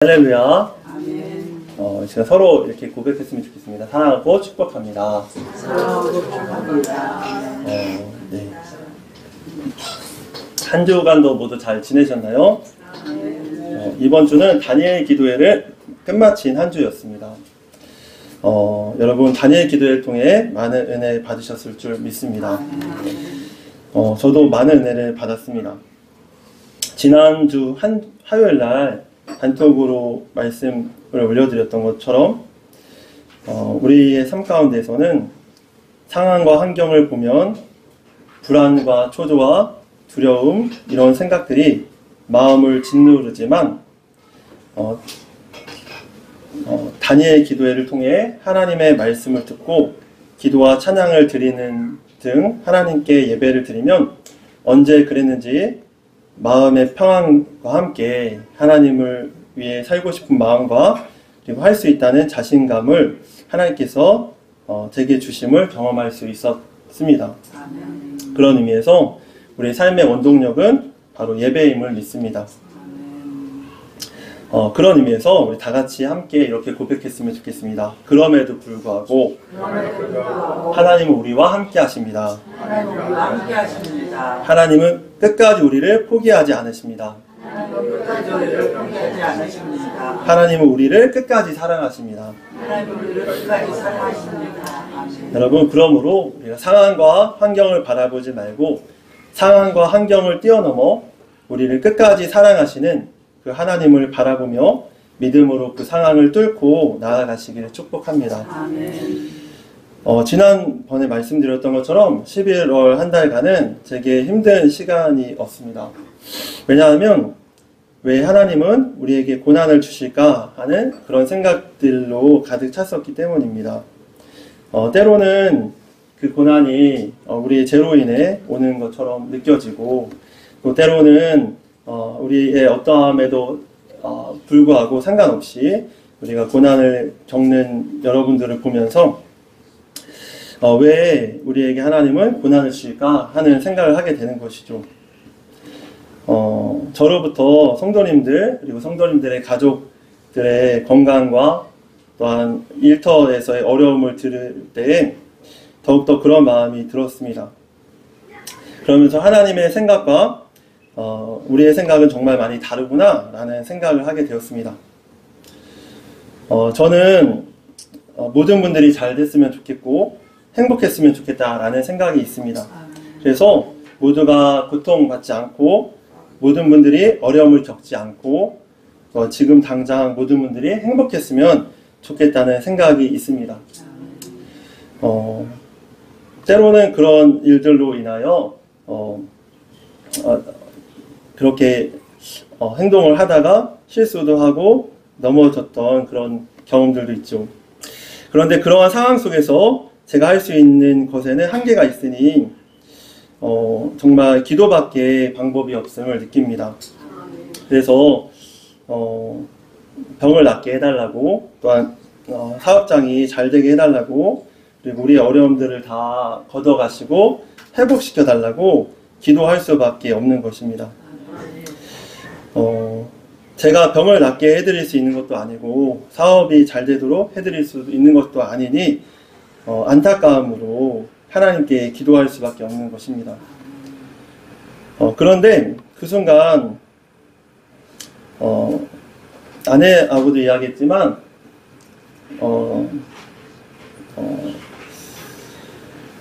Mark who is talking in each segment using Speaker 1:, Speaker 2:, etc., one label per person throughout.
Speaker 1: 할렐루야.
Speaker 2: 아멘.
Speaker 1: 제가 서로 이렇게 고백했으면 좋겠습니다. 사랑하고 축복합니다.
Speaker 2: 사랑하고 축복합니다.
Speaker 1: 네. 한 주간도 모두 잘 지내셨나요? 이번 주는 다니엘 기도회를 끝마친 한 주였습니다. 여러분 다니엘 기도회를 통해 많은 은혜 받으셨을 줄 믿습니다. 저도 많은 은혜를 받았습니다. 지난주 화요일 날 단톡으로 말씀을 올려드렸던 것처럼 우리의 삶 가운데서는 상황과 환경을 보면 불안과 초조와 두려움 이런 생각들이 마음을 짓누르지만 다니엘 기도회를 통해 하나님의 말씀을 듣고 기도와 찬양을 드리는 등 하나님께 예배를 드리면 언제 그랬는지 마음의 평안과 함께 하나님을 위해 살고 싶은 마음과 그리고 할 수 있다는 자신감을 하나님께서 제게 주심을 경험할 수 있었습니다. 그런 의미에서 우리의 삶의 원동력은 바로 예배임을 믿습니다. 그런 의미에서 우리 다 같이 함께 이렇게 고백했으면 좋겠습니다. 그럼에도 불구하고 하나님은 우리와 함께 하십니다. 하나님은 끝까지 우리를 포기하지 않으십니다. 하나님은 우리를 끝까지 사랑하십니다. 여러분, 그러므로 우리가 상황과 환경을 바라보지 말고 상황과 환경을 뛰어넘어 우리를 끝까지 사랑하시는 그 하나님을 바라보며 믿음으로 그 상황을 뚫고 나아가시기를 축복합니다. 지난번에 말씀드렸던 것처럼 11월 한 달간은 제게 힘든 시간이었습니다. 왜냐하면 왜 하나님은 우리에게 고난을 주실까 하는 그런 생각들로 가득 찼었기 때문입니다. 때로는 그 고난이 우리의 죄로 인해 오는 것처럼 느껴지고 또 때로는 우리의 어떠함에도 불구하고 상관없이 우리가 고난을 겪는 여러분들을 보면서 왜 우리에게 하나님은 고난을 주실까 하는 생각을 하게 되는 것이죠. 저로부터 성도님들 그리고 성도님들의 가족들의 건강과 또한 일터에서의 어려움을 들을 때에 더욱더 그런 마음이 들었습니다. 그러면서 하나님의 생각과 우리의 생각은 정말 많이 다르구나 라는 생각을 하게 되었습니다. 저는 모든 분들이 잘 됐으면 좋겠고 행복했으면 좋겠다라는 생각이 있습니다. 그래서 모두가 고통받지 않고 모든 분들이 어려움을 겪지 않고 지금 당장 모든 분들이 행복했으면 좋겠다는 생각이 있습니다. 때로는 그런 일들로 인하여 그렇게 행동을 하다가 실수도 하고 넘어졌던 그런 경험들도 있죠. 그런데 그러한 상황 속에서 제가 할 수 있는 것에는 한계가 있으니 정말 기도밖에 방법이 없음을 느낍니다. 그래서 병을 낫게 해달라고 또한 사업장이 잘 되게 해달라고 그리고 우리의 어려움들을 다 걷어가시고 회복시켜달라고 기도할 수밖에 없는 것입니다. 제가 병을 낫게 해드릴 수 있는 것도 아니고 사업이 잘 되도록 해드릴 수 있는 것도 아니니 안타까움으로 하나님께 기도할 수밖에 없는 것입니다. 그런데 그 순간 아내하고도 이야기했지만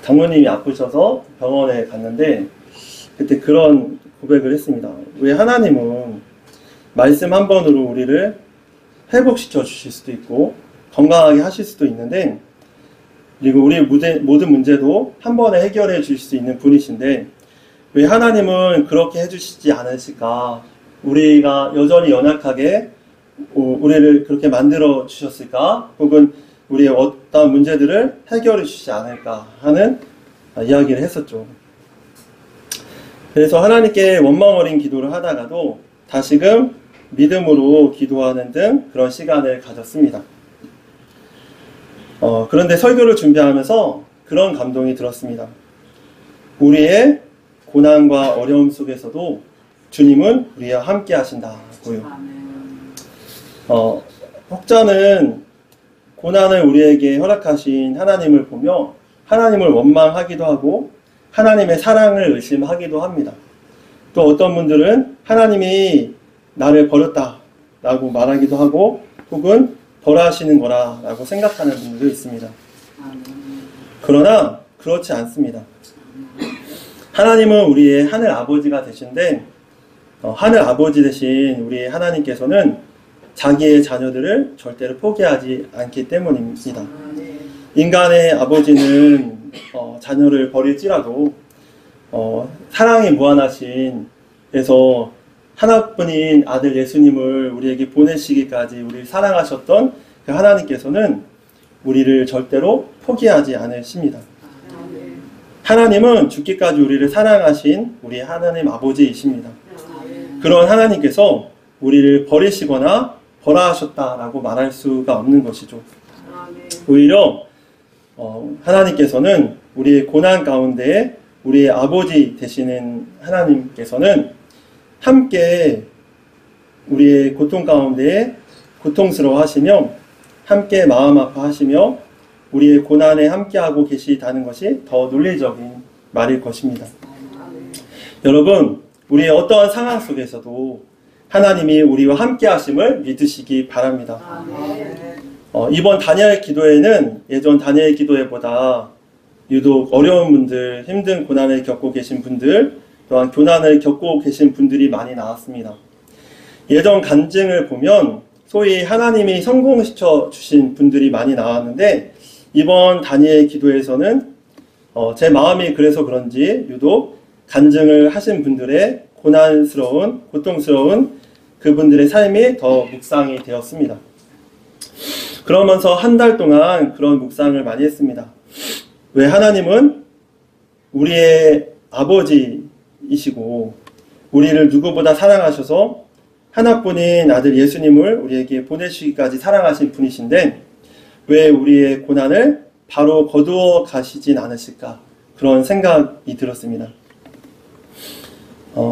Speaker 1: 장모님이 아프셔서 병원에 갔는데 그때 그런 고백을 했습니다. 왜 하나님은 말씀 한 번으로 우리를 회복시켜 주실 수도 있고 건강하게 하실 수도 있는데 그리고 우리의 모든 문제도 한 번에 해결해 주실 수 있는 분이신데 왜 하나님은 그렇게 해주시지 않으실까? 우리가 여전히 연약하게 우리를 그렇게 만들어 주셨을까? 혹은 우리의 어떤 문제들을 해결해 주시지 않을까 하는 이야기를 했었죠. 그래서 하나님께 원망 어린 기도를 하다가도 다시금 믿음으로 기도하는 등 그런 시간을 가졌습니다. 그런데 설교를 준비하면서 그런 감동이 들었습니다. 우리의 고난과 어려움 속에서도 주님은 우리와 함께 하신다고요. 혹자는 고난을 우리에게 허락하신 하나님을 보며 하나님을 원망하기도 하고 하나님의 사랑을 의심하기도 합니다. 또 어떤 분들은 하나님이 나를 버렸다 라고 말하기도 하고 혹은 벌하시는 거라 라고 생각하는 분들도 있습니다. 그러나 그렇지 않습니다. 하나님은 우리의 하늘 아버지가 되신데 하늘 아버지 되신 우리의 하나님께서는 자기의 자녀들을 절대로 포기하지 않기 때문입니다. 인간의 아버지는 자녀를 버릴지라도 사랑이 무한하신 그래서 하나뿐인 아들 예수님을 우리에게 보내시기까지 우리를 사랑하셨던 그 하나님께서는 우리를 절대로 포기하지 않으십니다. 하나님은 죽기까지 우리를 사랑하신 우리 하나님 아버지이십니다. 그런 하나님께서 우리를 버리시거나 벌하셨다라고 말할 수가 없는 것이죠. 오히려 하나님께서는 우리의 고난 가운데 우리의 아버지 되시는 하나님께서는 함께 우리의 고통 가운데 고통스러워 하시며 함께 마음 아파하시며 우리의 고난에 함께하고 계시다는 것이 더 논리적인 말일 것입니다. 여러분, 우리의 어떠한 상황 속에서도 하나님이 우리와 함께 하심을 믿으시기 바랍니다. 이번 다니엘 기도회는 예전 다니엘 기도회보다 유독 어려운 분들, 힘든 고난을 겪고 계신 분들, 또한 교난을 겪고 계신 분들이 많이 나왔습니다. 예전 간증을 보면 소위 하나님이 성공시켜 주신 분들이 많이 나왔는데 이번 다니엘 기도에서는 제 마음이 그래서 그런지 유독 간증을 하신 분들의 고난스러운, 고통스러운 그분들의 삶이 더 묵상이 되었습니다. 그러면서 한 달 동안 그런 묵상을 많이 했습니다. 왜 하나님은 우리의 아버지이시고 우리를 누구보다 사랑하셔서 하나뿐인 아들 예수님을 우리에게 보내시기까지 사랑하신 분이신데 왜 우리의 고난을 바로 거두어 가시진 않으실까 그런 생각이 들었습니다.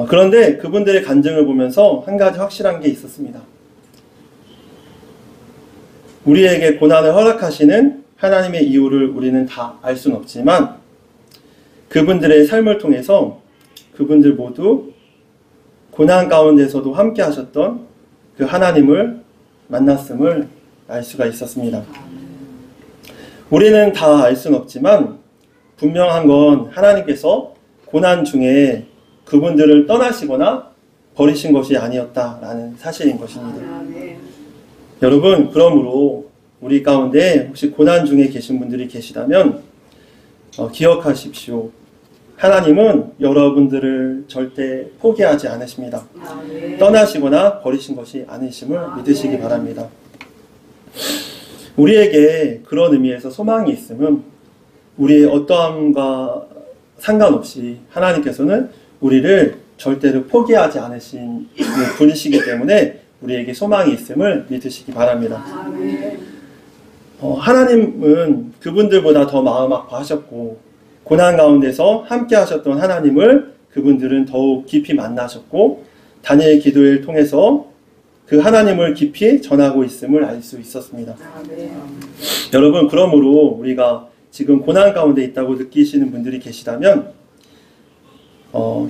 Speaker 1: 그런데 그분들의 간증을 보면서 한 가지 확실한 게 있었습니다. 우리에게 고난을 허락하시는 하나님의 이유를 우리는 다 알 수는 없지만 그분들의 삶을 통해서 그분들 모두 고난 가운데서도 함께 하셨던 그 하나님을 만났음을 알 수가 있었습니다. 우리는 다 알 수는 없지만 분명한 건 하나님께서 고난 중에 그분들을 떠나시거나 버리신 것이 아니었다라는 사실인 것입니다. 여러분, 그러므로 우리 가운데 혹시 고난 중에 계신 분들이 계시다면 기억하십시오. 하나님은 여러분들을 절대 포기하지 않으십니다. 떠나시거나 버리신 것이 아니심을 믿으시기 바랍니다. 우리에게 그런 의미에서 소망이 있음은 우리의 어떠함과 상관없이 하나님께서는 우리를 절대로 포기하지 않으신 분이시기 때문에 우리에게 소망이 있음을 믿으시기 바랍니다. 하나님은 그분들보다 더 마음 아파하셨고 고난 가운데서 함께 하셨던 하나님을 그분들은 더욱 깊이 만나셨고 다니엘 기도를 통해서 그 하나님을 깊이 전하고 있음을 알 수 있었습니다. 여러분, 그러므로 우리가 지금 고난 가운데 있다고 느끼시는 분들이 계시다면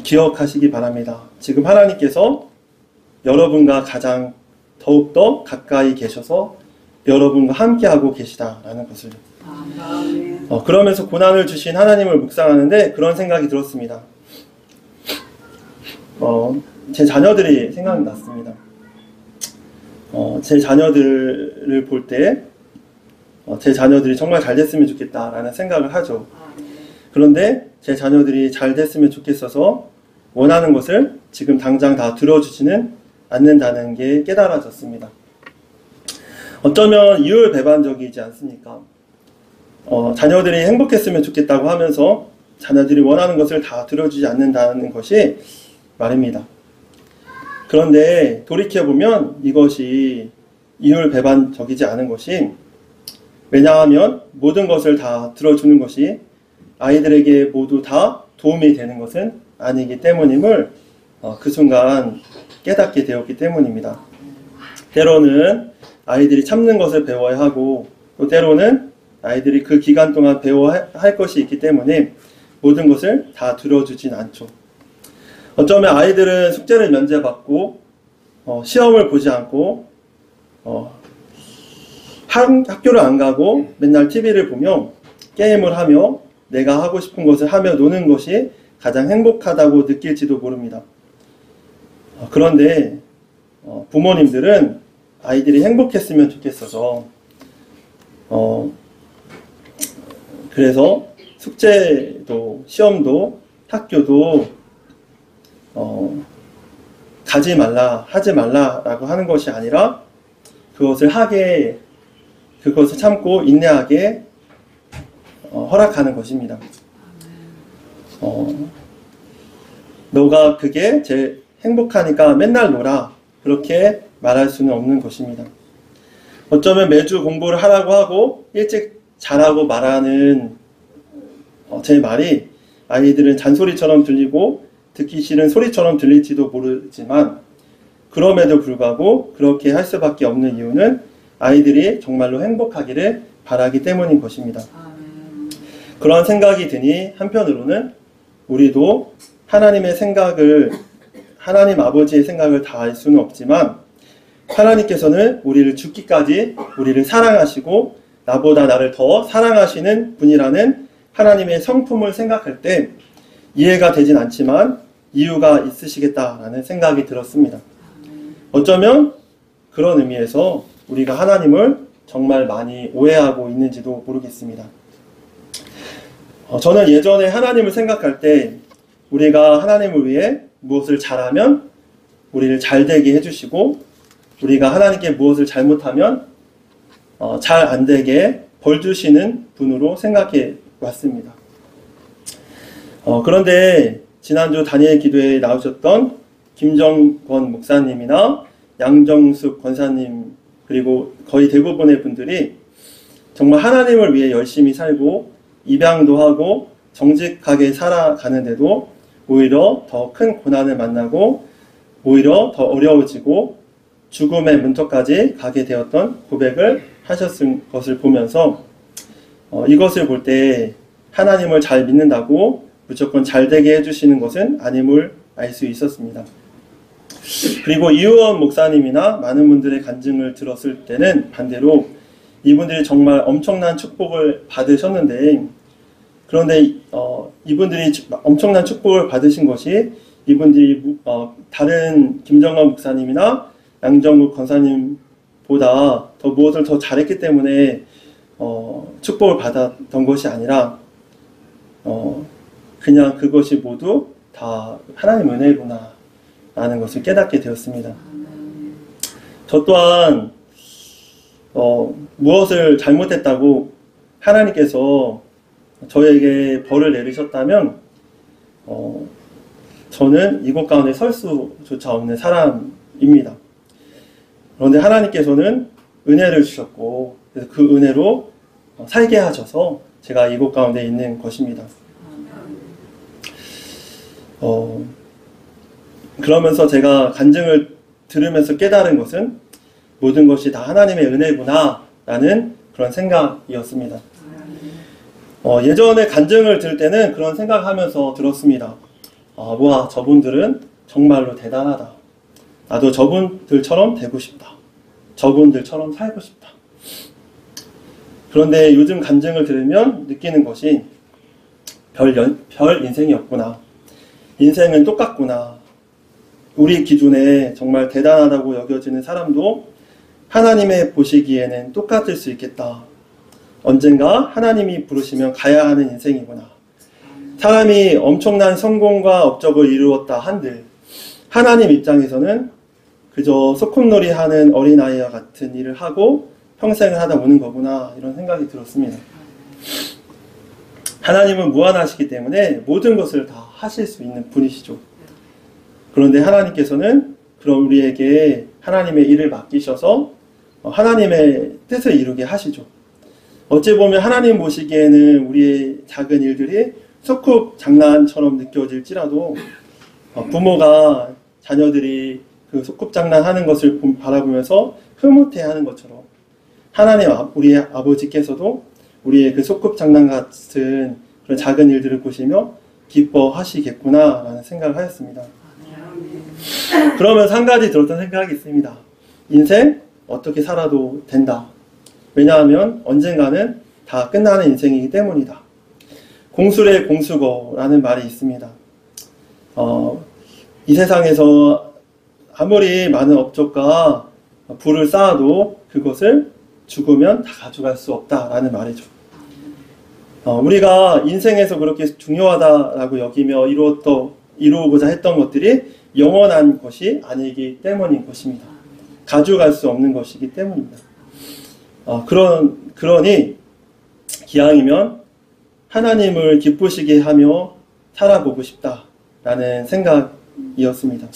Speaker 1: 기억하시기 바랍니다. 지금 하나님께서 여러분과 가장 더욱더 가까이 계셔서 여러분과 함께하고 계시다라는 것을 그러면서 고난을 주신 하나님을 묵상하는데 그런 생각이 들었습니다. 제 자녀들이 생각났습니다. 제 자녀들을 볼 때 제 자녀들이 정말 잘 됐으면 좋겠다라는 생각을 하죠. 그런데 제 자녀들이 잘 됐으면 좋겠어서 원하는 것을 지금 당장 다 들어주지는 않는다는 게 깨달아졌습니다. 어쩌면 이율배반적이지 않습니까? 자녀들이 행복했으면 좋겠다고 하면서 자녀들이 원하는 것을 다 들어주지 않는다는 것이 말입니다. 그런데 돌이켜보면 이것이 이율배반적이지 않은 것이 왜냐하면 모든 것을 다 들어주는 것이 아이들에게 모두 다 도움이 되는 것은 아니기 때문임을 그 순간 깨닫게 되었기 때문입니다. 때로는 아이들이 참는 것을 배워야 하고, 또 때로는 아이들이 그 기간 동안 배워야 할 것이 있기 때문에 모든 것을 다 들어주진 않죠. 어쩌면 아이들은 숙제를 면제받고 시험을 보지 않고 학교를 안 가고 맨날 TV를 보며 게임을 하며 내가 하고 싶은 것을 하며 노는 것이 가장 행복하다고 느낄지도 모릅니다. 그런데 부모님들은 아이들이 행복했으면 좋겠어서 그래서 숙제도 시험도 학교도 가지 말라, 하지 말라라고 하는 것이 아니라 그것을 참고 인내하게 허락하는 것입니다. 너가 그게 제일 행복하니까 맨날 놀아, 그렇게 말할 수는 없는 것입니다. 어쩌면 매주 공부를 하라고 하고 일찍 자라고 말하는 제 말이 아이들은 잔소리처럼 들리고 듣기 싫은 소리처럼 들릴지도 모르지만, 그럼에도 불구하고 그렇게 할 수밖에 없는 이유는 아이들이 정말로 행복하기를 바라기 때문인 것입니다. 그런 생각이 드니 한편으로는 우리도 하나님 아버지의 생각을 다 알 수는 없지만, 하나님께서는 우리를 죽기까지 우리를 사랑하시고 나보다 나를 더 사랑하시는 분이라는 하나님의 성품을 생각할 때 이해가 되진 않지만 이유가 있으시겠다라는 생각이 들었습니다. 어쩌면 그런 의미에서 우리가 하나님을 정말 많이 오해하고 있는지도 모르겠습니다. 저는 예전에 하나님을 생각할 때 우리가 하나님을 위해 무엇을 잘하면 우리를 잘되게 해주시고, 우리가 하나님께 무엇을 잘못하면 잘 안되게 벌 주시는 분으로 생각해 왔습니다. 그런데 지난주 다니엘 기도에 나오셨던 김정권 목사님이나 양정숙 권사님, 그리고 거의 대부분의 분들이 정말 하나님을 위해 열심히 살고 입양도 하고 정직하게 살아가는데도 오히려 더 큰 고난을 만나고 오히려 더 어려워지고 죽음의 문턱까지 가게 되었던 고백을 하셨을 것을 보면서 이것을 볼 때 하나님을 잘 믿는다고 무조건 잘되게 해주시는 것은 아님을 알 수 있었습니다. 그리고 이우원 목사님이나 많은 분들의 간증을 들었을 때는 반대로 이분들이 정말 엄청난 축복을 받으셨는데, 그런데 이분들이 엄청난 축복을 받으신 것이 이분들이 다른 김정원 목사님이나 양정국 권사님보다 더 무엇을 더 잘했기 때문에 축복을 받았던 것이 아니라 그냥 그것이 모두 다 하나님 은혜구나 라는 것을 깨닫게 되었습니다. 저 또한 무엇을 잘못했다고 하나님께서 저에게 벌을 내리셨다면 저는 이곳 가운데 설 수조차 없는 사람입니다. 그런데 하나님께서는 은혜를 주셨고, 그래서 그 은혜로 살게 하셔서 제가 이곳 가운데 있는 것입니다. 그러면서 제가 간증을 들으면서 깨달은 것은 모든 것이 다 하나님의 은혜구나 라는 그런 생각이었습니다. 예전에 간증을 들을 때는 그런 생각하면서 들었습니다. 와, 저분들은 정말로 대단하다. 나도 저분들처럼 되고 싶다. 저분들처럼 살고 싶다. 그런데 요즘 간증을 들으면 느끼는 것이 별 인생이 없구나. 인생은 똑같구나. 우리 기준에 정말 대단하다고 여겨지는 사람도 하나님의 보시기에는 똑같을 수 있겠다. 언젠가 하나님이 부르시면 가야 하는 인생이구나. 사람이 엄청난 성공과 업적을 이루었다 한들 하나님 입장에서는 그저 소꿉놀이 하는 어린아이와 같은 일을 하고 평생을 하다 오는 거구나, 이런 생각이 들었습니다. 하나님은 무한하시기 때문에 모든 것을 다 하실 수 있는 분이시죠. 그런데 하나님께서는 그럼 우리에게 하나님의 일을 맡기셔서 하나님의 뜻을 이루게 하시죠. 어찌 보면 하나님 보시기에는 우리의 작은 일들이 소꿉 장난처럼 느껴질지라도 부모가 자녀들이 그 소꿉 장난하는 것을 바라보면서 흐뭇해하는 것처럼 하나님 우리 아버지께서도 우리의 그 소꿉장난 같은 그런 작은 일들을 보시며 기뻐하시겠구나라는 생각을 하였습니다. 그러면서 한 가지 들었던 생각이 있습니다. 인생 어떻게 살아도 된다. 왜냐하면 언젠가는 다 끝나는 인생이기 때문이다. 공술의 공수거라는 말이 있습니다. 이 세상에서 아무리 많은 업적과 부를 쌓아도 그것을 죽으면 다 가져갈 수 없다라는 말이죠. 우리가 인생에서 그렇게 중요하다라고 여기며 이루고자 했던 것들이 영원한 것이 아니기 때문인 것입니다. 가져갈 수 없는 것이기 때문입니다. 그러니 기왕이면 하나님을 기쁘시게 하며 살아보고 싶다라는 생각이었습니다.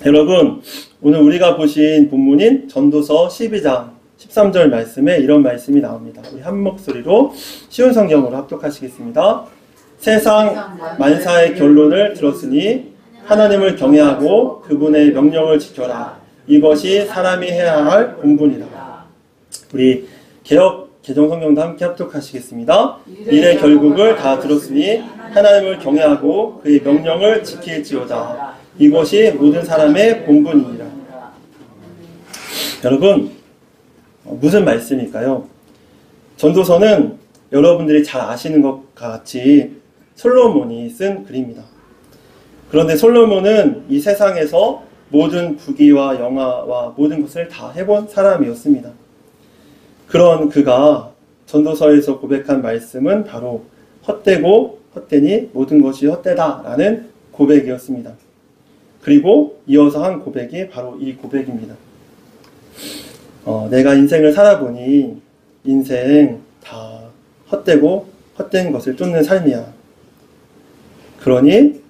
Speaker 1: 여러분, 오늘 우리가 보신 본문인 전도서 12장 13절 말씀에 이런 말씀이 나옵니다. 우리 한 목소리로 쉬운 성경으로 합독하시겠습니다. 세상 만사의 결론을 들었으니 하나님을 경외하고 그분의 명령을 지켜라. 이것이 사람이 해야 할 본분이다. 우리 개정 성경도 함께 합독하시겠습니다. 일의 결국을 다 들었으니 하나님을 경외하고 그의 명령을 지킬지어다. 이것이 모든 사람의 본분이니라. 여러분, 무슨 말씀일까요? 전도서는 여러분들이 잘 아시는 것 같이 솔로몬이 쓴 글입니다. 그런데 솔로몬은 이 세상에서 모든 부귀와 영화와 모든 것을 다 해본 사람이었습니다. 그런 그가 전도서에서 고백한 말씀은 바로 헛되고 헛되니 모든 것이 헛되다라는 고백이었습니다. 그리고 이어서 한 고백이 바로 이 고백입니다. 내가 인생을 살아보니 인생 다 헛되고 헛된 것을 쫓는 삶이야. 그러니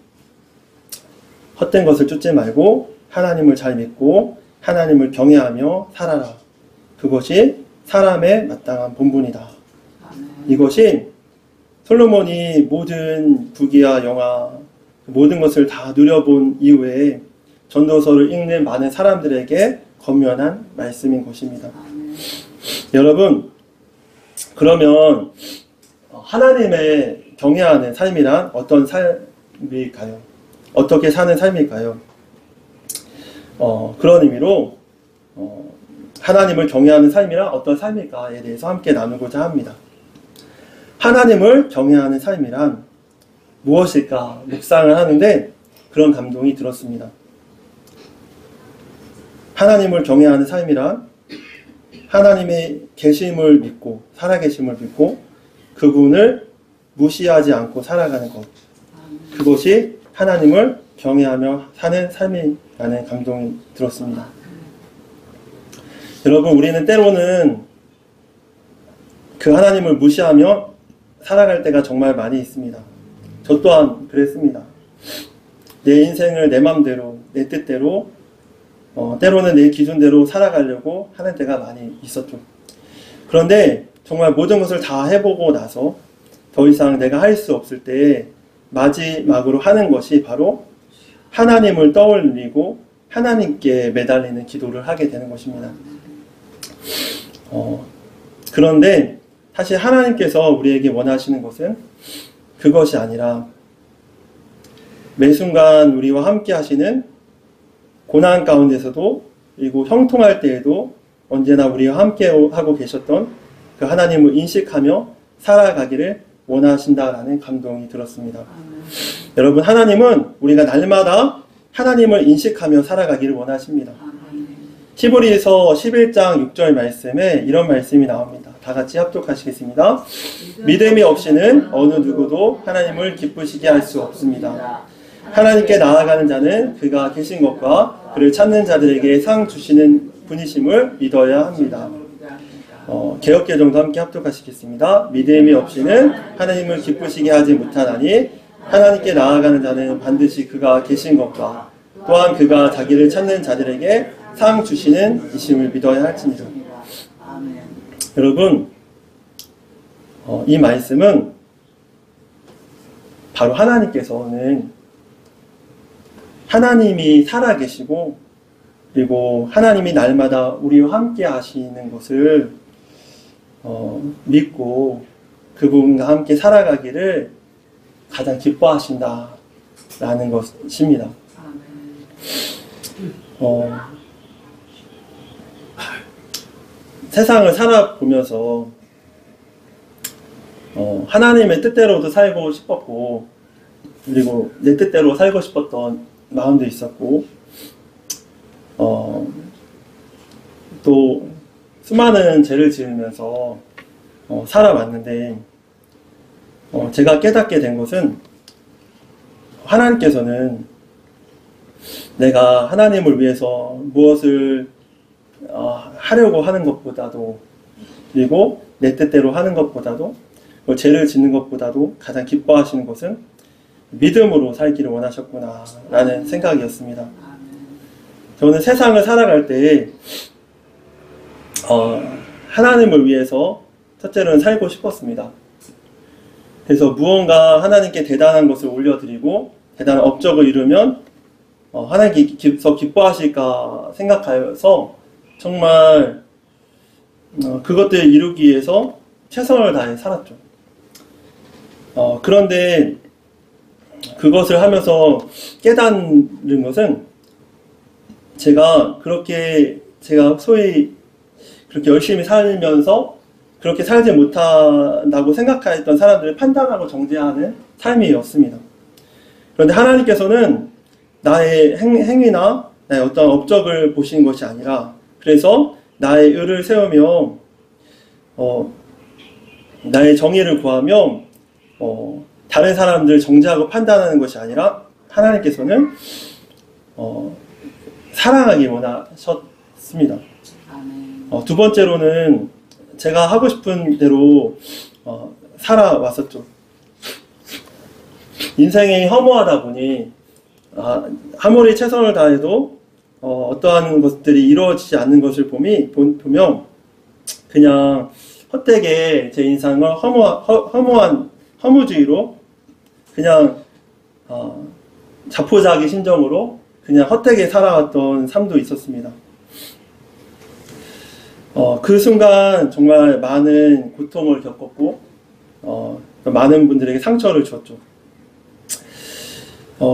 Speaker 1: 헛된 것을 쫓지 말고 하나님을 잘 믿고 하나님을 경외하며 살아라. 그것이 사람의 마땅한 본분이다. 이것이 솔로몬이 모든 부귀와 영화 모든 것을 다 누려본 이후에 전도서를 읽는 많은 사람들에게 권면한 말씀인 것입니다. 여러분, 그러면 하나님의 경외하는 삶이란 어떤 삶일까요? 어떻게 사는 삶일까요? 그런 의미로 하나님을 경외하는 삶이란 어떤 삶일까에 대해서 함께 나누고자 합니다. 하나님을 경외하는 삶이란 무엇일까 묵상을 하는데 그런 감동이 들었습니다. 하나님을 경외하는 삶이란 하나님의 계심을 믿고 살아계심을 믿고 그분을 무시하지 않고 살아가는 것, 그것이 하나님을 경외하며 사는 삶이라는 감동이 들었습니다. 여러분, 우리는 때로는 그 하나님을 무시하며 살아갈 때가 정말 많이 있습니다. 저 또한 그랬습니다. 내 인생을 내 맘대로, 내 뜻대로, 때로는 내 기준대로 살아가려고 하는 때가 많이 있었죠. 그런데 정말 모든 것을 다 해보고 나서 더 이상 내가 할 수 없을 때 마지막으로 하는 것이 바로 하나님을 떠올리고 하나님께 매달리는 기도를 하게 되는 것입니다. 그런데 사실 하나님께서 우리에게 원하시는 것은 그것이 아니라 매 순간 우리와 함께 하시는 고난 가운데서도 그리고 형통할 때에도 언제나 우리와 함께 하고 계셨던 그 하나님을 인식하며 살아가기를 원하신다라는 감동이 들었습니다. 여러분, 하나님은 우리가 날마다 하나님을 인식하며 살아가기를 원하십니다. 히브리서 11장 6절 말씀에 이런 말씀이 나옵니다. 다 같이 합독하시겠습니다. 믿음이 없이는 어느 누구도 하나님을 기쁘시게 할 수 없습니다. 하나님께 나아가는 자는 그가 계신 것과 그를 찾는 자들에게 상 주시는 분이심을 믿어야 합니다. 개역개정도 함께 합독하시겠습니다. 믿음이 없이는 하나님을 기쁘시게 하지 못하나니 하나님께 나아가는 자는 반드시 그가 계신 것과 또한 그가 자기를 찾는 자들에게 상 주시는 이심을 믿어야 할지니라. 여러분, 이 말씀은 바로 하나님께서는 하나님이 살아계시고 그리고 하나님이 날마다 우리와 함께 하시는 것을 믿고 그분과 함께 살아가기를 가장 기뻐하신다라는 것입니다. 세상을 살아보면서 하나님의 뜻대로도 살고 싶었고, 그리고 내 뜻대로 살고 싶었던 마음도 있었고, 또 수많은 죄를 지으면서 살아왔는데, 제가 깨닫게 된 것은 하나님께서는 내가 하나님을 위해서 무엇을 하려고 하는 것보다도, 그리고 내 뜻대로 하는 것보다도, 죄를 짓는 것보다도 가장 기뻐하시는 것은 믿음으로 살기를 원하셨구나 라는 생각이었습니다. 저는 세상을 살아갈 때 하나님을 위해서 첫째로는 살고 싶었습니다. 그래서 무언가 하나님께 대단한 것을 올려드리고 대단한 업적을 이루면 하나님께서 기뻐하실까 생각하여서 정말 그것들을 이루기 위해서 최선을 다해 살았죠. 그런데 그것을 하면서 깨닫는 것은 제가 소위 그렇게 열심히 살면서 그렇게 살지 못한다고 생각했던 사람들을 판단하고 정죄하는 삶이었습니다. 그런데 하나님께서는 나의 행위나 나의 어떤 업적을 보시는 것이 아니라, 그래서 나의 의를 세우며 나의 정의를 구하며 다른 사람들을 정죄하고 판단하는 것이 아니라 하나님께서는 사랑하기 원하셨습니다. 두 번째로는 제가 하고 싶은 대로 살아왔었죠. 인생이 허무하다 보니 아무리 최선을 다해도 어떠한 것들이 이루어지지 않는 것을 보면 그냥 헛되게 제 인생을 허무한 허무주의로 그냥 자포자기 심정으로 그냥 헛되게 살아왔던 삶도 있었습니다. 그 순간 정말 많은 고통을 겪었고 많은 분들에게 상처를 줬죠.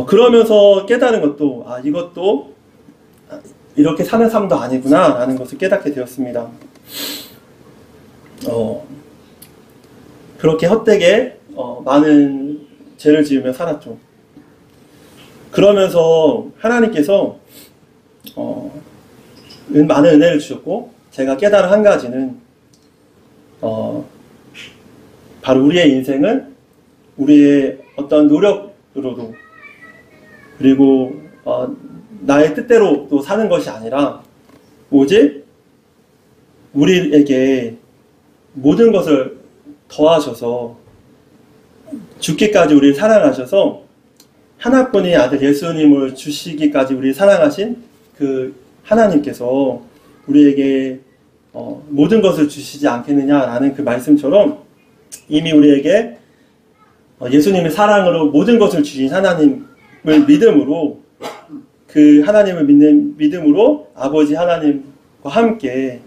Speaker 1: 그러면서 깨달은 것도 이것도 이렇게 사는 삶도 아니구나 라는 것을 깨닫게 되었습니다. 그렇게 헛되게 많은 죄를 지으며 살았죠. 그러면서 하나님께서 많은 은혜를 주셨고, 제가 깨달은 한 가지는 바로 우리의 인생은 우리의 어떤 노력으로도, 그리고 나의 뜻대로도 사는 것이 아니라 오직 우리에게 모든 것을 더하셔서 죽기까지 우리를 사랑하셔서 하나뿐인 아들 예수님을 주시기까지 우리를 사랑하신 그 하나님께서 우리에게 모든 것을 주시지 않겠느냐라는 그 말씀처럼 이미 우리에게 예수님의 사랑으로 모든 것을 주신 하나님을 믿음으로, 그 하나님을 믿는 믿음으로 아버지 하나님과 함께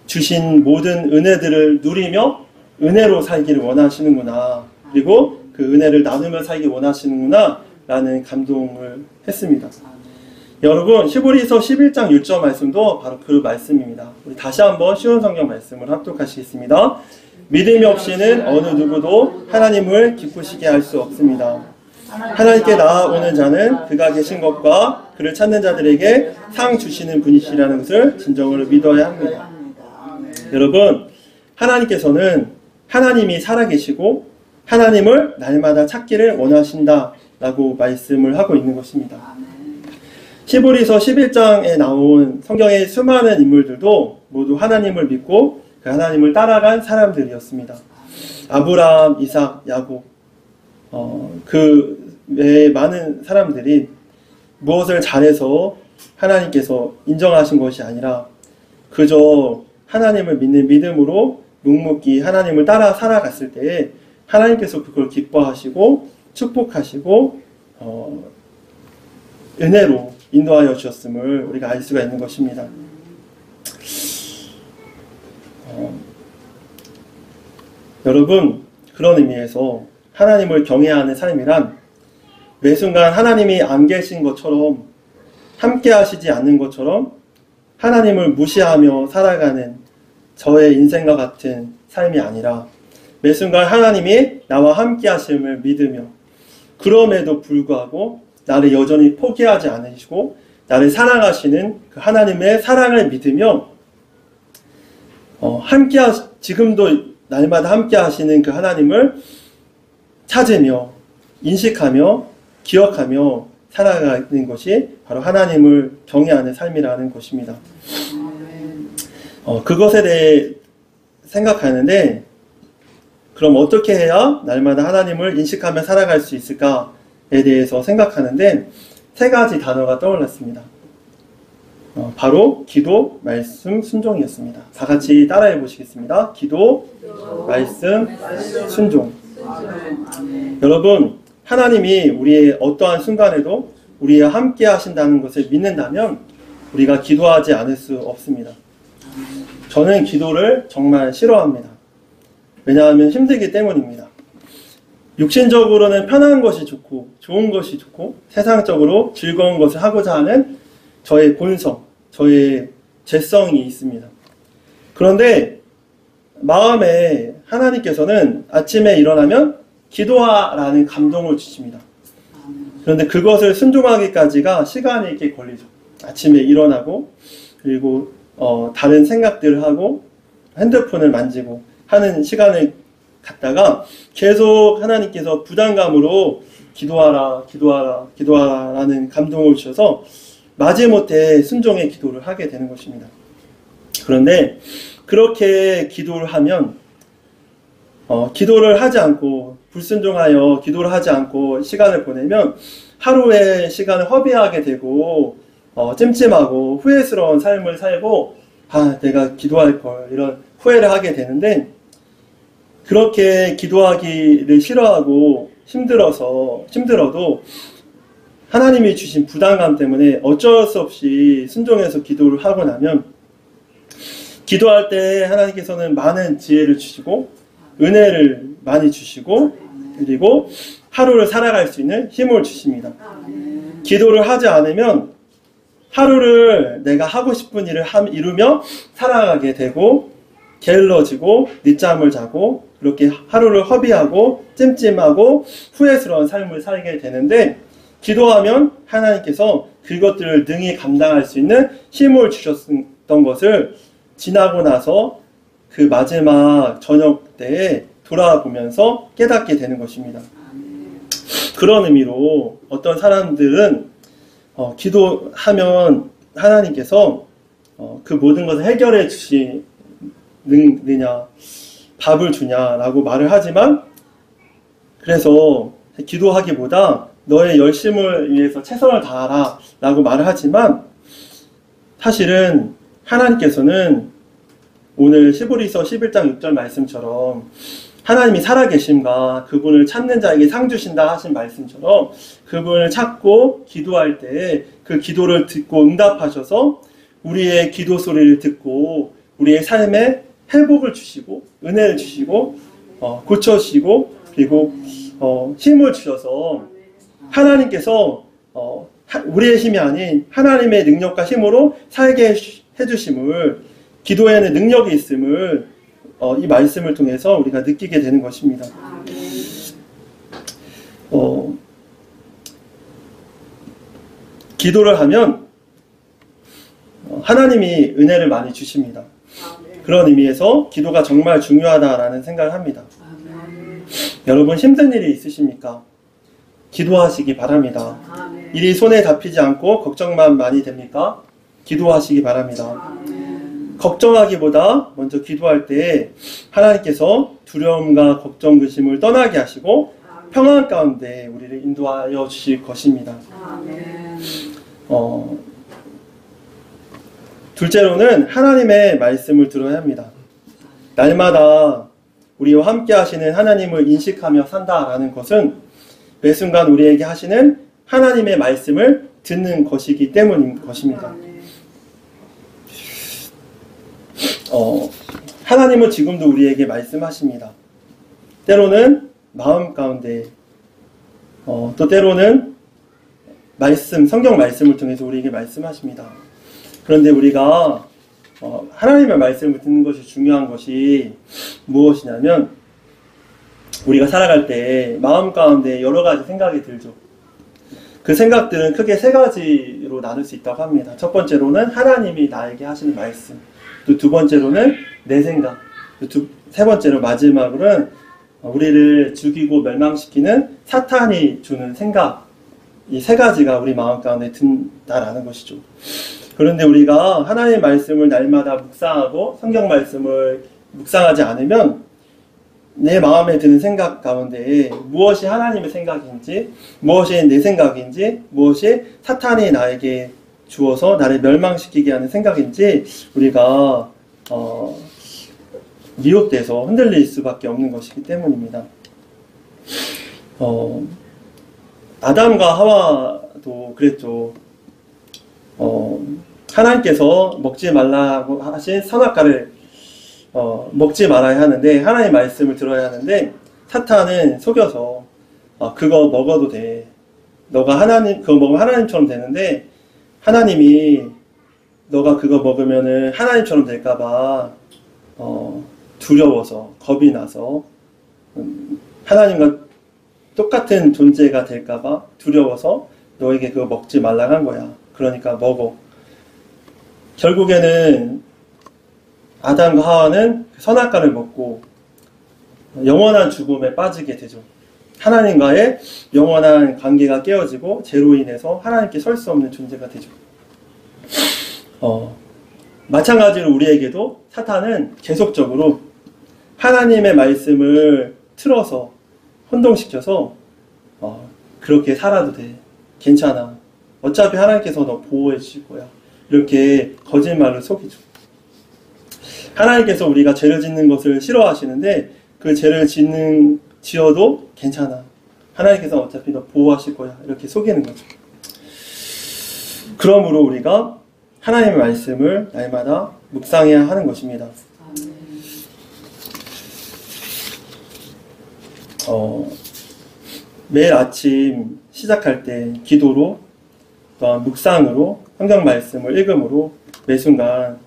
Speaker 1: 주신 모든 은혜들을 누리며 은혜로 살기를 원하시는구나, 그리고 그 은혜를 나누며 살기 원하시는구나 라는 감동을 했습니다. 여러분, 히브리서 11장 6절 말씀도 바로 그 말씀입니다. 우리 다시 한번 쉬운 성경 말씀을 합독하시겠습니다. 믿음이 없이는 어느 누구도 하나님을 기쁘시게 할 수 없습니다. 하나님께 나아오는 자는 그가 계신 것과 그를 찾는 자들에게 상 주시는 분이시라는 것을 진정으로 믿어야 합니다. 여러분, 하나님께서는 하나님이 살아계시고 하나님을 날마다 찾기를 원하신다라고 말씀을 하고 있는 것입니다. 히브리서 11장에 나온 성경의 수많은 인물들도 모두 하나님을 믿고 그 하나님을 따라간 사람들이었습니다. 아브라함, 이삭, 야곱, 그 외에 많은 사람들이 무엇을 잘해서 하나님께서 인정하신 것이 아니라 그저 하나님을 믿는 믿음으로 묵묵히 하나님을 따라 살아갔을 때에 하나님께서 그걸 기뻐하시고 축복하시고 은혜로 인도하여 주셨음을 우리가 알 수가 있는 것입니다. 여러분, 그런 의미에서 하나님을 경외하는 삶이란 매 순간 하나님이 안 계신 것처럼, 함께 하시지 않는 것처럼 하나님을 무시하며 살아가는 저의 인생과 같은 삶이 아니라 매 순간 하나님이 나와 함께 하심을 믿으며 그럼에도 불구하고 나를 여전히 포기하지 않으시고 나를 사랑하시는 그 하나님의 사랑을 믿으며 지금도 날마다 함께 하시는 그 하나님을 찾으며 인식하며 기억하며 살아가는 것이 바로 하나님을 경외하는 삶이라는 것입니다. 그것에 대해 생각하는데, 그럼 어떻게 해야 날마다 하나님을 인식하며 살아갈 수 있을까에 대해서 생각하는데 3가지 단어가 떠올랐습니다. 바로 기도, 말씀, 순종이었습니다. 다 같이 따라해 보시겠습니다. 기도, 말씀, 순종. 여러분, 하나님이 우리의 어떠한 순간에도 우리와 함께 하신다는 것을 믿는다면 우리가 기도하지 않을 수 없습니다. 저는 기도를 정말 싫어합니다. 왜냐하면 힘들기 때문입니다. 육신적으로는 편한 것이 좋고 좋은 것이 좋고 세상적으로 즐거운 것을 하고자 하는 저의 본성, 저의 죄성이 있습니다. 그런데 마음에 하나님께서는 아침에 일어나면 기도하라는 감동을 주십니다. 그런데 그것을 순종하기까지가 시간이 꽤 걸리죠. 아침에 일어나고 그리고 다른 생각들을 하고 핸드폰을 만지고 하는 시간을 갖다가 계속 하나님께서 부담감으로 기도하라 라는 감동을 주셔서 마지못해 순종의 기도를 하게 되는 것입니다. 그런데 그렇게 기도를 하면 기도를 하지 않고 불순종하여 기도를 하지 않고 시간을 보내면 하루의 시간을 허비하게 되고 찜찜하고 후회스러운 삶을 살고 내가 기도할 걸 이런 후회를 하게 되는데, 그렇게 기도하기를 싫어하고 힘들어도 하나님이 주신 부담감 때문에 어쩔 수 없이 순종해서 기도를 하고 나면 기도할 때 하나님께서는 많은 지혜를 주시고 은혜를 많이 주시고 그리고 하루를 살아갈 수 있는 힘을 주십니다. 기도를 하지 않으면 하루를 내가 하고 싶은 일을 이루며 살아가게 되고 게을러지고 늦잠을 자고 그렇게 하루를 허비하고 찜찜하고 후회스러운 삶을 살게 되는데, 기도하면 하나님께서 그것들을 능히 감당할 수 있는 힘을 주셨던 것을 지나고 나서 그 마지막 저녁 때에 돌아보면서 깨닫게 되는 것입니다. 그런 의미로 어떤 사람들은 기도하면 하나님께서 그 모든 것을 해결해 주시느냐, 밥을 주냐라고 말을 하지만, 그래서 기도하기보다 너의 열심을 위해서 최선을 다하라 라고 말을 하지만, 사실은 하나님께서는 오늘 히브리서 11장 6절 말씀처럼 하나님이 살아계심과 그분을 찾는 자에게 상 주신다 하신 말씀처럼 그분을 찾고 기도할 때 그 기도를 듣고 응답하셔서 우리의 기도 소리를 듣고 우리의 삶에 회복을 주시고 은혜를 주시고 고쳐주시고 그리고 힘을 주셔서 하나님께서 우리의 힘이 아닌 하나님의 능력과 힘으로 살게 해주심을, 기도에는 능력이 있음을 이 말씀을 통해서 우리가 느끼게 되는 것입니다. 기도를 하면 하나님이 은혜를 많이 주십니다. 그런 의미에서 기도가 정말 중요하다라는 생각을 합니다. 여러분, 힘든 일이 있으십니까? 기도하시기 바랍니다. 일이 손에 잡히지 않고 걱정만 많이 됩니까? 기도하시기 바랍니다. 걱정하기보다 먼저 기도할 때 하나님께서 두려움과 걱정, 근심을 떠나게 하시고 평안 가운데 우리를 인도하여 주실 것입니다. 둘째로는 하나님의 말씀을 들어야 합니다. 날마다 우리와 함께 하시는 하나님을 인식하며 산다라는 것은 매 순간 우리에게 하시는 하나님의 말씀을 듣는 것이기 때문인 것입니다. 하나님은 지금도 우리에게 말씀하십니다. 때로는 마음 가운데, 또 때로는 성경 말씀을 통해서 우리에게 말씀하십니다. 그런데 우리가 하나님의 말씀을 듣는 것이 중요한 것이 무엇이냐면, 우리가 살아갈 때 마음 가운데 여러 가지 생각이 들죠. 그 생각들은 크게 세 가지로 나눌 수 있다고 합니다. 첫 번째로는 하나님이 나에게 하시는 말씀, 또 두 번째로는 내 생각, 또 세 번째로 마지막으로는 우리를 죽이고 멸망시키는 사탄이 주는 생각, 이 세 가지가 우리 마음 가운데 든다라는 것이죠. 그런데 우리가 하나님의 말씀을 날마다 묵상하고 성경 말씀을 묵상하지 않으면 내 마음에 드는 생각 가운데 무엇이 하나님의 생각인지, 무엇이 내 생각인지, 무엇이 사탄이 나에게 주어서 나를 멸망시키게 하는 생각인지 우리가 미혹돼서 흔들릴 수밖에 없는 것이기 때문입니다. 아담과 하와도 그랬죠. 하나님께서 먹지 말라고 하신 선악과를 먹지 말아야 하는데, 하나님의 말씀을 들어야 하는데, 사탄은 속여서 그거 먹어도 돼. 그거 먹으면 하나님처럼 되는데, 하나님이 너가 그거 먹으면은 하나님처럼 될까봐 두려워서, 겁이 나서, 하나님과 똑같은 존재가 될까봐 두려워서 너에게 그거 먹지 말라고 한 거야. 그러니까 먹어. 결국에는 아담과 하와는 선악과를 먹고 영원한 죽음에 빠지게 되죠. 하나님과의 영원한 관계가 깨어지고 죄로 인해서 하나님께 설 수 없는 존재가 되죠. 마찬가지로 우리에게도 사탄은 계속적으로 하나님의 말씀을 틀어서 혼동시켜서 그렇게 살아도 돼. 괜찮아. 어차피 하나님께서 너 보호해 주실 거야. 이렇게 거짓말로 속이죠. 하나님께서 우리가 죄를 짓는 것을 싫어하시는데 그 죄를 지어도 괜찮아. 하나님께서 어차피 너 보호하실 거야. 이렇게 속이는 거죠. 그러므로 우리가 하나님의 말씀을 날마다 묵상해야 하는 것입니다. 매일 아침 시작할 때 기도로 또한 묵상으로 성경 말씀을 읽음으로 매 순간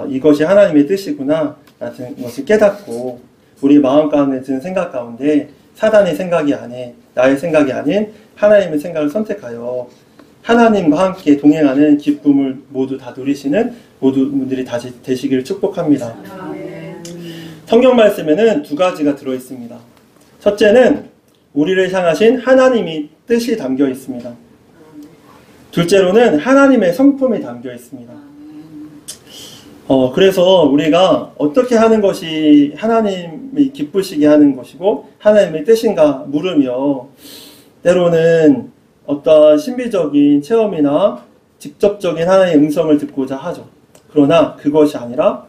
Speaker 1: 이것이 하나님의 뜻이구나 라는 것을 깨닫고 우리 마음 가운데 드는 생각 가운데 사단의 생각이 아닌 나의 생각이 아닌 하나님의 생각을 선택하여 하나님과 함께 동행하는 기쁨을 모두 다 누리시는 모든 분들이 다시 되시기를 축복합니다. 성경 말씀에는 두 가지가 들어있습니다. 첫째는 우리를 향하신 하나님의 뜻이 담겨 있습니다. 둘째로는 하나님의 성품이 담겨 있습니다. 그래서 우리가 어떻게 하는 것이 하나님이 기쁘시게 하는 것이고 하나님의 뜻인가 물으며 때로는 어떤 신비적인 체험이나 직접적인 하나님의 음성을 듣고자 하죠. 그러나 그것이 아니라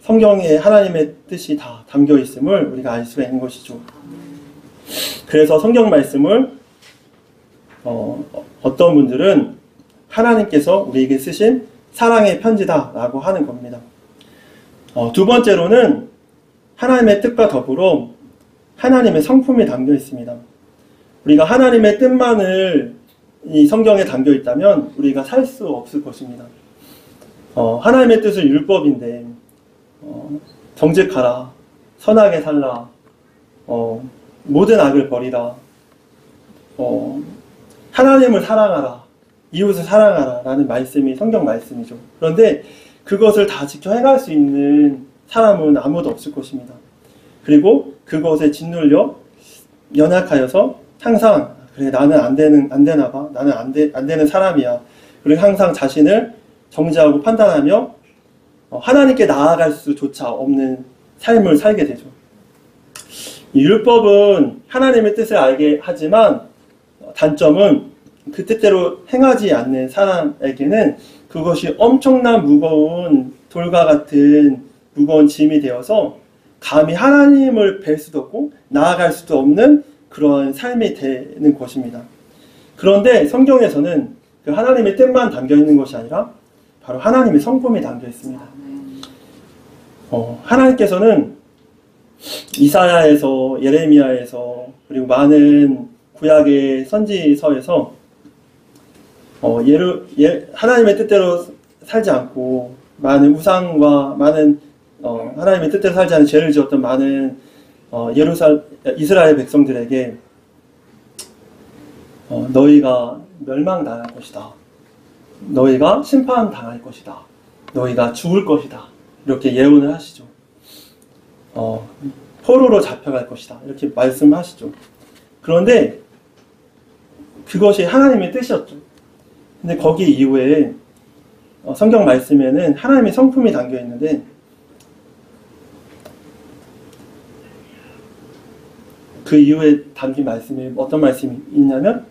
Speaker 1: 성경에 하나님의 뜻이 다 담겨 있음을 우리가 알 수가 있는 것이죠. 그래서 성경 말씀을 어떤 분들은 하나님께서 우리에게 쓰신 사랑의 편지다라고 하는 겁니다. 두 번째로는 하나님의 뜻과 더불어 하나님의 성품이 담겨 있습니다. 우리가 하나님의 뜻만을 이 성경에 담겨 있다면 우리가 살 수 없을 것입니다. 하나님의 뜻은 율법인데 정직하라, 선하게 살라, 모든 악을 버리라, 하나님을 사랑하라, 이웃을 사랑하라 라는 말씀이 성경 말씀이죠. 그런데 그것을 다 지켜 행할 수 있는 사람은 아무도 없을 것입니다. 그리고 그것에 짓눌려 연약하여서 항상 그래 나는 안 되나 봐. 나는 안 되는 사람이야. 그리고 항상 자신을 정죄하고 판단하며 하나님께 나아갈 수조차 없는 삶을 살게 되죠. 이 율법은 하나님의 뜻을 알게 하지만 단점은 그 뜻대로 행하지 않는 사람에게는 그것이 엄청난 무거운 돌과 같은 무거운 짐이 되어서 감히 하나님을 뵐 수도 없고 나아갈 수도 없는 그런 삶이 되는 것입니다. 그런데 성경에서는 그 하나님의 뜻만 담겨 있는 것이 아니라 바로 하나님의 성품이 담겨 있습니다. 하나님께서는 이사야에서, 예레미야에서, 그리고 많은 구약의 선지서에서 하나님의 뜻대로 살지 않고 많은 우상과 많은 하나님의 뜻대로 살지 않은 죄를 지었던 많은 이스라엘 백성들에게 너희가 멸망당할 것이다. 너희가 심판당할 것이다. 너희가 죽을 것이다. 이렇게 예언을 하시죠. 포로로 잡혀갈 것이다. 이렇게 말씀하시죠. 그런데 그것이 하나님의 뜻이었죠. 근데 거기 이후에 성경 말씀에는 하나님의 성품이 담겨 있는데 그 이후에 담긴 말씀이 어떤 말씀이 있냐면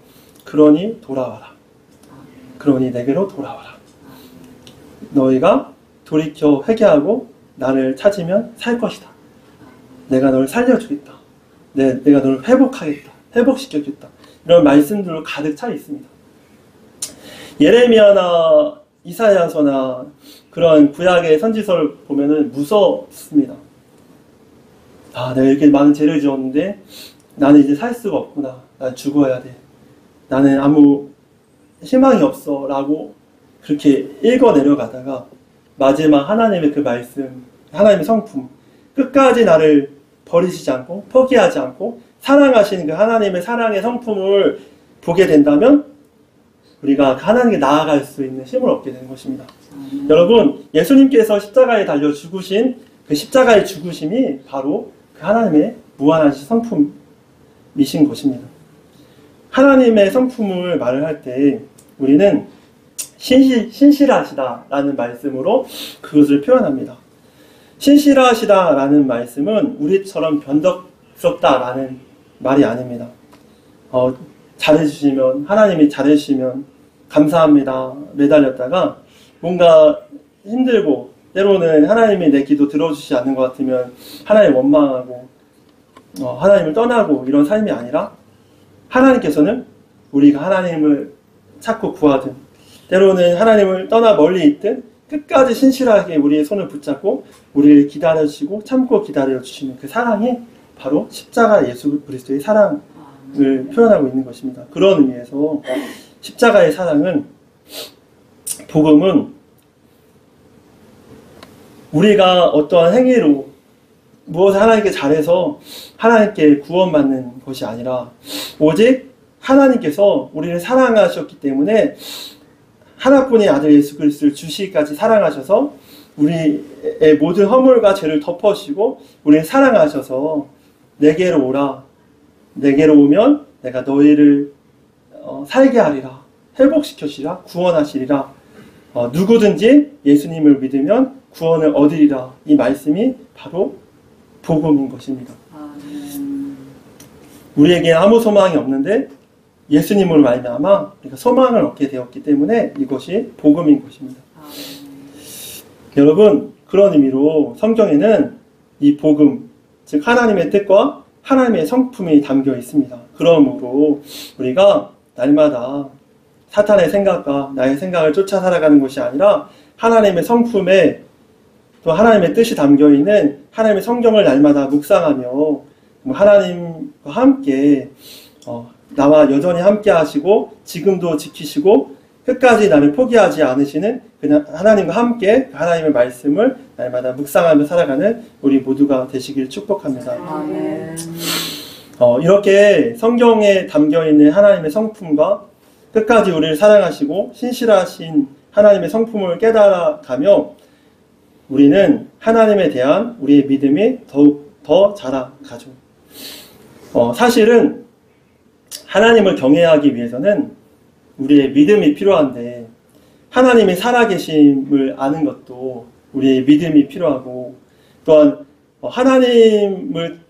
Speaker 1: 그러니 돌아와라. 그러니 내게로 돌아와라. 너희가 돌이켜 회개하고 나를 찾으면 살 것이다. 내가 너를 살려주겠다. 내가 너를 회복하겠다. 회복시켜주겠다. 이런 말씀들로 가득 차 있습니다. 예레미야나 이사야서나 그런 구약의 선지서를 보면은 무섭습니다. 내가 이렇게 많은 죄를 지었는데 나는 이제 살 수가 없구나. 난 죽어야 돼. 나는 아무 희망이 없어. 라고 그렇게 읽어 내려가다가 마지막 하나님의 그 말씀, 하나님의 성품, 끝까지 나를 버리시지 않고 포기하지 않고 사랑하시는 그 하나님의 사랑의 성품을 보게 된다면 우리가 하나님께 나아갈 수 있는 힘을 얻게 되는 것입니다. 여러분, 예수님께서 십자가에 달려 죽으신 그 십자가의 죽으심이 바로 그 하나님의 무한하신 성품이신 것입니다. 하나님의 성품을 말을 할 때 우리는 신실하시다라는 말씀으로 그것을 표현합니다. 신실하시다라는 말씀은 우리처럼 변덕스럽다라는 말이 아닙니다. 잘해주시면, 하나님이 잘해주시면 감사합니다 매달렸다가 뭔가 힘들고 때로는 하나님이 내 기도 들어주시지 않는 것 같으면 하나님 원망하고 하나님을 떠나고 이런 삶이 아니라 하나님께서는 우리가 하나님을 찾고 구하든 때로는 하나님을 떠나 멀리 있든 끝까지 신실하게 우리의 손을 붙잡고 우리를 기다려주시고 참고 기다려주시는 그 사랑이 바로 십자가 예수 그리스도의 사랑을 표현하고 있는 것입니다. 그런 의미에서 십자가의 사랑은, 복음은 우리가 어떠한 행위로 무엇을 하나님께 잘해서 하나님께 구원받는 것이 아니라 오직 하나님께서 우리를 사랑하셨기 때문에 하나뿐인 아들 예수 그리스도를 주시기까지 사랑하셔서 우리의 모든 허물과 죄를 덮어주시고 우리를 사랑하셔서 내게로 오라. 내게로 오면 내가 너희를 살게 하리라. 회복시켜주리라. 구원하시리라. 누구든지 예수님을 믿으면 구원을 얻으리라. 이 말씀이 바로 복음인 것입니다. 우리에게 아무 소망이 없는데 예수님으로 말미암아 우리가 소망을 얻게 되었기 때문에 이것이 복음인 것입니다. 여러분, 그런 의미로 성경에는 이 복음, 즉 하나님의 뜻과 하나님의 성품이 담겨 있습니다. 그러므로 우리가 날마다 사탄의 생각과 나의 생각을 쫓아 살아가는 것이 아니라 하나님의 성품에 또 하나님의 뜻이 담겨 있는 하나님의 성경을 날마다 묵상하며 하나님과 함께 나와 여전히 함께 하시고 지금도 지키시고 끝까지 나를 포기하지 않으시는 그냥 하나님과 함께 하나님의 말씀을 날마다 묵상하며 살아가는 우리 모두가 되시길 축복합니다.
Speaker 2: 아멘.
Speaker 1: 이렇게 성경에 담겨있는 하나님의 성품과 끝까지 우리를 사랑하시고 신실하신 하나님의 성품을 깨달아가며 우리는 하나님에 대한 우리의 믿음이 더욱 더 자라가죠. 사실은 하나님을 경외하기 위해서는 우리의 믿음이 필요한데 하나님이 살아계심을 아는 것도 우리의 믿음이 필요하고 또한 하나님을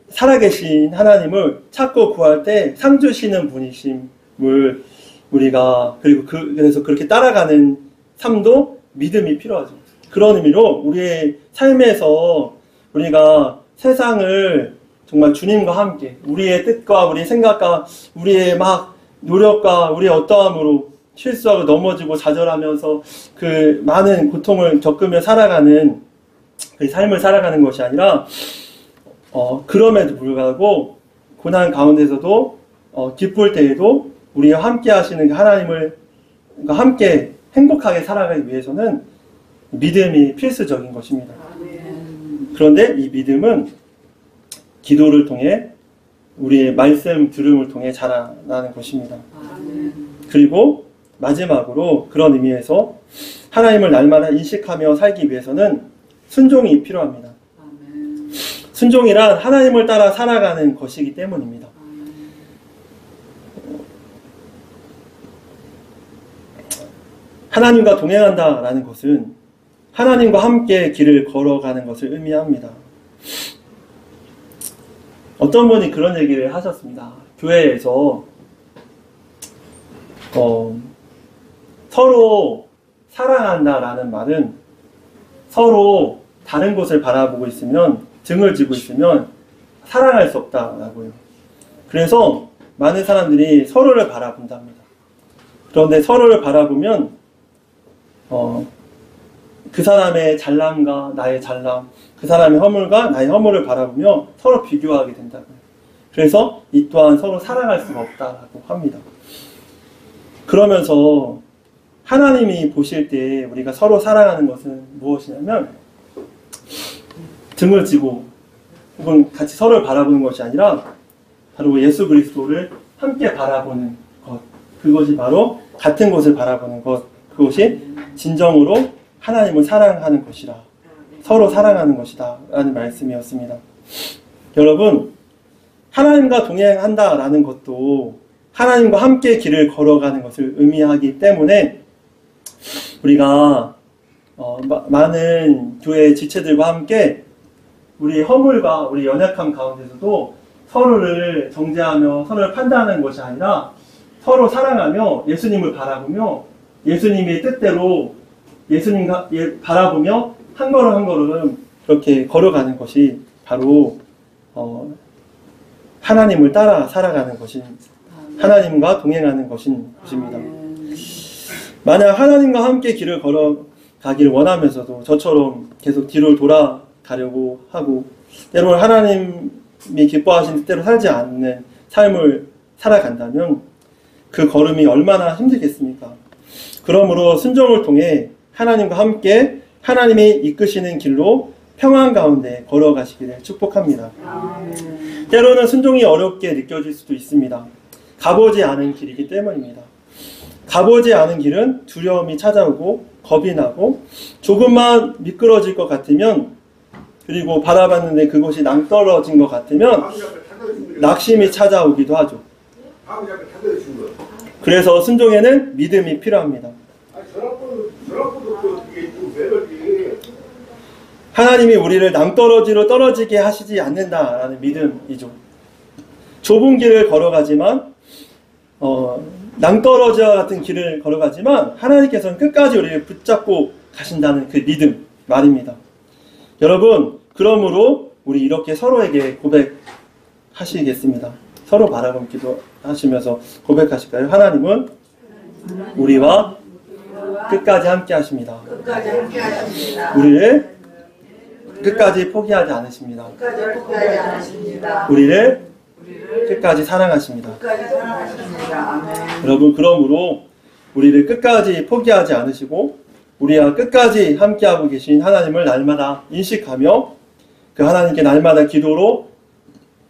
Speaker 1: 살아계신 하나님을 찾고 구할 때 상 주시는 분이심을 우리가 그래서 그렇게 따라가는 삶도 믿음이 필요하죠. 그런 의미로 우리의 삶에서 우리가 세상을 정말 주님과 함께 우리의 뜻과 우리의 생각과 우리의 막 노력과 우리의 어떠함으로 실수하고 넘어지고 좌절하면서 그 많은 고통을 겪으며 살아가는 그 삶을 살아가는 것이 아니라 그럼에도 불구하고 고난 가운데서도 기쁠 때에도 우리와 함께 하시는 그 하나님을 함께 행복하게 살아가기 위해서는 믿음이 필수적인 것입니다. 그런데 이 믿음은 기도를 통해 우리의 말씀 들음을 통해 자라나는 것입니다. 그리고 마지막으로 그런 의미에서 하나님을 날마다 인식하며 살기 위해서는 순종이 필요합니다. 순종이란 하나님을 따라 살아가는 것이기 때문입니다. 하나님과 동행한다라는 것은 하나님과 함께 길을 걸어가는 것을 의미합니다. 어떤 분이 그런 얘기를 하셨습니다. 교회에서 서로 사랑한다라는 말은 서로 다른 곳을 바라보고 있으면, 등을 지고 있으면 사랑할 수 없다라고요. 그래서 많은 사람들이 서로를 바라본답니다. 그런데 서로를 바라보면 그 사람의 잘남과 나의 잘남, 그 사람의 허물과 나의 허물을 바라보며 서로 비교하게 된다고요. 그래서 이 또한 서로 사랑할 수가 없다라고 합니다. 그러면서 하나님이 보실 때 우리가 서로 사랑하는 것은 무엇이냐면 등을 지고 혹은 같이 서로를 바라보는 것이 아니라 바로 예수 그리스도를 함께 바라보는 것, 그것이 바로 같은 곳을 바라보는 것, 그것이 진정으로 하나님을 사랑하는 것이라, 서로 사랑하는 것이다 라는 말씀이었습니다. 여러분, 하나님과 동행한다라는 것도 하나님과 함께 길을 걸어가는 것을 의미하기 때문에 우리가 많은 교회 지체들과 함께 우리 허물과 우리 연약함 가운데서도 서로를 정죄하며 서로를 판단하는 것이 아니라 서로 사랑하며 예수님을 바라보며 예수님의 뜻대로 예수님 바라보며 한 걸음 한 걸음 그렇게 걸어가는 것이 바로 하나님을 따라 살아가는 것인, 하나님과 동행하는 것입니다. 만약 하나님과 함께 길을 걸어가기를 원하면서도 저처럼 계속 뒤로 돌아가려고 하고 때로는 하나님이 기뻐하신 뜻대로 살지 않는 삶을 살아간다면 그 걸음이 얼마나 힘들겠습니까? 그러므로 순종을 통해 하나님과 함께 하나님이 이끄시는 길로 평안 가운데 걸어가시기를 축복합니다. 때로는 순종이 어렵게 느껴질 수도 있습니다. 가보지 않은 길이기 때문입니다. 가보지 않은 길은 두려움이 찾아오고 겁이 나고 조금만 미끄러질 것 같으면, 그리고 바라봤는데 그곳이 낭떠러진 것 같으면 낙심이 찾아오기도 하죠. 그래서 순종에는 믿음이 필요합니다. 하나님이 우리를 낭떠러지로 떨어지게 하시지 않는다라는 믿음이죠. 좁은 길을 걸어가지만 낭떠러지와 같은 길을 걸어가지만 하나님께서는 끝까지 우리를 붙잡고 가신다는 그 믿음 말입니다. 여러분, 그러므로 우리 이렇게 서로에게 고백하시겠습니다. 서로 바라보며 기도하시면서 고백하실까요? 하나님은 우리와 끝까지 함께 하십니다. 우리를 끝까지 포기하지 않으십니다. 우리를 끝까지 사랑하십니다. 여러분, 그러므로 우리를 끝까지 포기하지 않으시고 우리와 끝까지 함께하고 계신 하나님을 날마다 인식하며 그 하나님께 날마다 기도로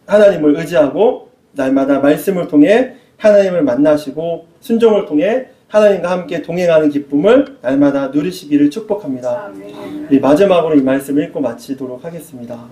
Speaker 1: 하나님을 의지하고 날마다 말씀을 통해 하나님을 만나시고 순종을 통해 하나님과 함께 동행하는 기쁨을 날마다 누리시기를 축복합니다. 마지막으로 이 말씀을 읽고 마치도록 하겠습니다.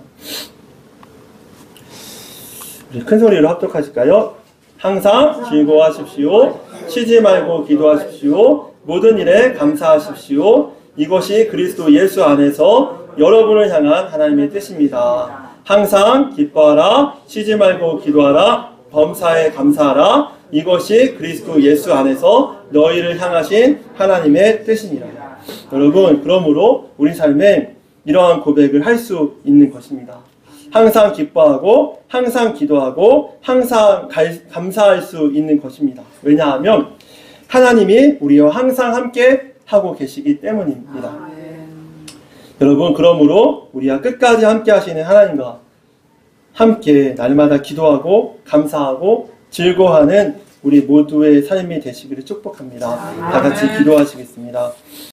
Speaker 1: 우리 큰 소리로 합독하실까요? 항상 즐거워하십시오. 쉬지 말고 기도하십시오. 모든 일에 감사하십시오. 이것이 그리스도 예수 안에서 여러분을 향한 하나님의 뜻입니다. 항상 기뻐하라. 쉬지 말고 기도하라. 범사에 감사하라. 이것이 그리스도 예수 안에서 너희를 향하신 하나님의 뜻이니라. 여러분, 그러므로 우리 삶에 이러한 고백을 할 수 있는 것입니다. 항상 기뻐하고 항상 기도하고 항상 감사할 수 있는 것입니다. 왜냐하면 하나님이 우리와 항상 함께 하고 계시기 때문입니다.
Speaker 2: 아멘.
Speaker 1: 여러분, 그러므로 우리와 끝까지 함께 하시는 하나님과 함께 날마다 기도하고 감사하고 즐거워하는 우리 모두의 삶이 되시기를 축복합니다. 다 같이 기도하시겠습니다.